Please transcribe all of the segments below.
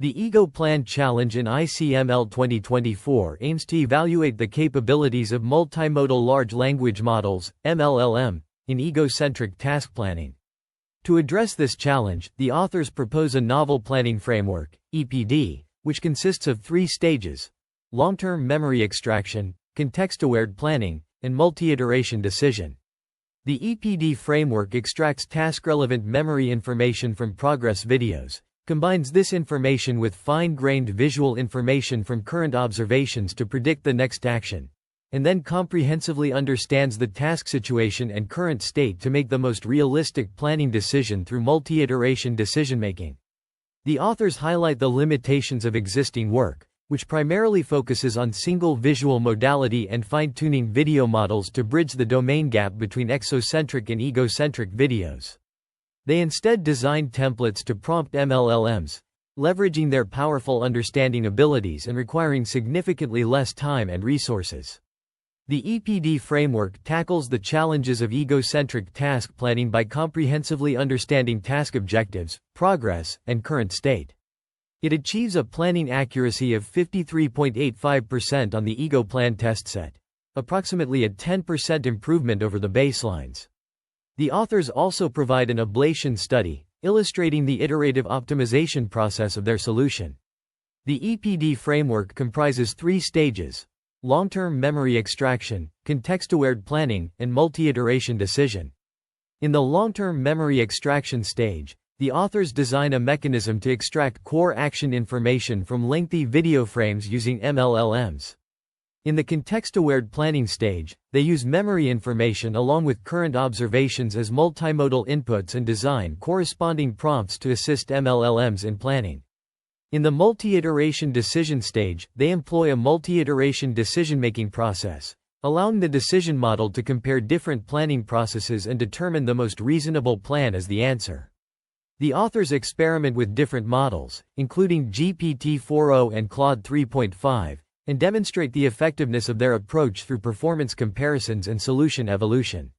The EgoPlan Challenge in ICML 2024 aims to evaluate the capabilities of multimodal large language models, MLLM, in egocentric task planning. To address this challenge, the authors propose a novel planning framework, EPD, which consists of 3 stages: long-term memory extraction, context-aware planning, and multi-iteration decision. The EPD framework extracts task-relevant memory information from progress videos, combines this information with fine-grained visual information from current observations to predict the next action, and then comprehensively understands the task situation and current state to make the most realistic planning decision through multi-iteration decision-making. The authors highlight the limitations of existing work, which primarily focuses on single visual modality and fine-tuning video models to bridge the domain gap between exocentric and egocentric videos. They instead designed templates to prompt MLLMs, leveraging their powerful understanding abilities and requiring significantly less time and resources. The EPD framework tackles the challenges of egocentric task planning by comprehensively understanding task objectives, progress, and current state. It achieves a planning accuracy of 53.85% on the EgoPlan-Test set, approximately a 10% improvement over the baselines. The authors also provide an ablation study, illustrating the iterative optimization process of their solution. The EPD framework comprises 3 stages: long-term memory extraction, context-aware planning, and multi-iteration decision. In the long-term memory extraction stage, the authors design a mechanism to extract core action information from lengthy video frames using MLLMs. In the context-aware planning stage, they use memory information along with current observations as multimodal inputs and design corresponding prompts to assist MLLMs in planning. In the multi-iteration decision stage, they employ a multi-iteration decision-making process, allowing the decision model to compare different planning processes and determine the most reasonable plan as the answer. The authors experiment with different models, including GPT-4o and Claude 3.5, and demonstrate the effectiveness of their approach through performance comparisons and solution evolution.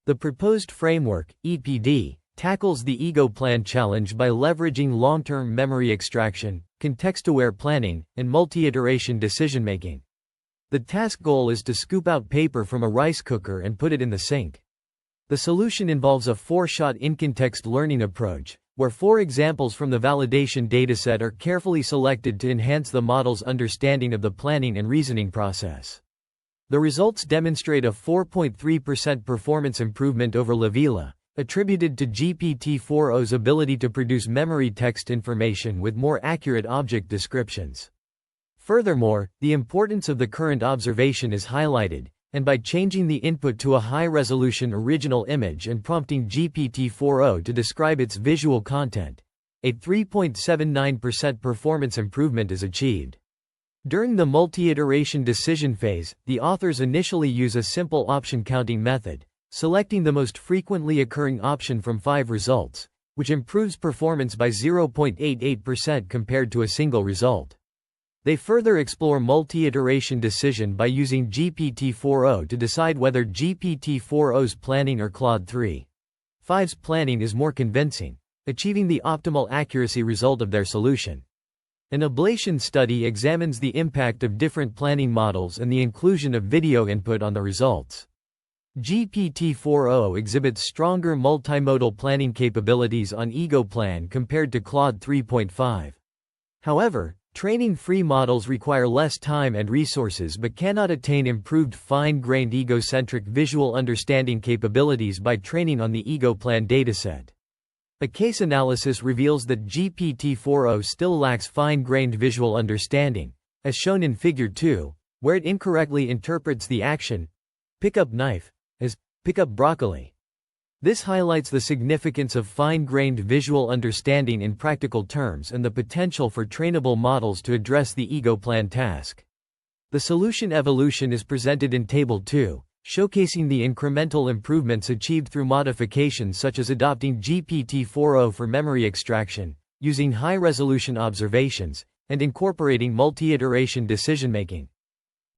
The proposed framework, EPD, tackles the EgoPlan challenge by leveraging long-term memory extraction, context-aware planning, and multi-iteration decision-making. The task goal is to scoop out paper from a rice cooker and put it in the sink. The solution involves a 4-shot in-context learning approach, where 4 examples from the validation dataset are carefully selected to enhance the model's understanding of the planning and reasoning process. The results demonstrate a 4.3% performance improvement over Lavila, attributed to GPT-4o's ability to produce memory text information with more accurate object descriptions. Furthermore, the importance of the current observation is highlighted, and by changing the input to a high-resolution original image and prompting GPT-4o to describe its visual content, a 3.79% performance improvement is achieved. During the multi-iteration decision phase, the authors initially use a simple option counting method, selecting the most frequently occurring option from 5 results, which improves performance by 0.88% compared to a single result. They further explore multi-iteration decision by using GPT-4o to decide whether GPT-4o's planning or Claude 3.5's planning is more convincing, achieving the optimal accuracy result of their solution. An ablation study examines the impact of different planning models and the inclusion of video input on the results. GPT-4o exhibits stronger multimodal planning capabilities on EgoPlan compared to Claude 3.5. However, training-free models require less time and resources but cannot attain improved fine-grained egocentric visual understanding capabilities by training on the EgoPlan dataset. A case analysis reveals that GPT-4o still lacks fine-grained visual understanding, as shown in Figure 2, where it incorrectly interprets the action, pick up knife, as pick up broccoli. This highlights the significance of fine-grained visual understanding in practical terms and the potential for trainable models to address the EgoPlan task. The solution evolution is presented in Table 2, showcasing the incremental improvements achieved through modifications such as adopting GPT-4o for memory extraction, using high-resolution observations, and incorporating multi-iteration decision-making.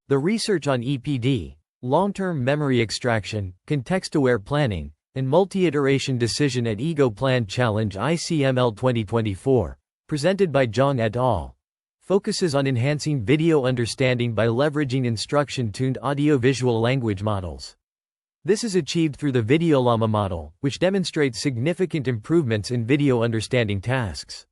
The research on EPD, long-term memory extraction, context-aware planning, and multi-iteration decision at EgoPlan Challenge ICML 2024 presented by Xiang et al., focuses on enhancing video understanding by leveraging instruction-tuned audio-visual language models. This is achieved through the Videollama model, which demonstrates significant improvements in video understanding tasks.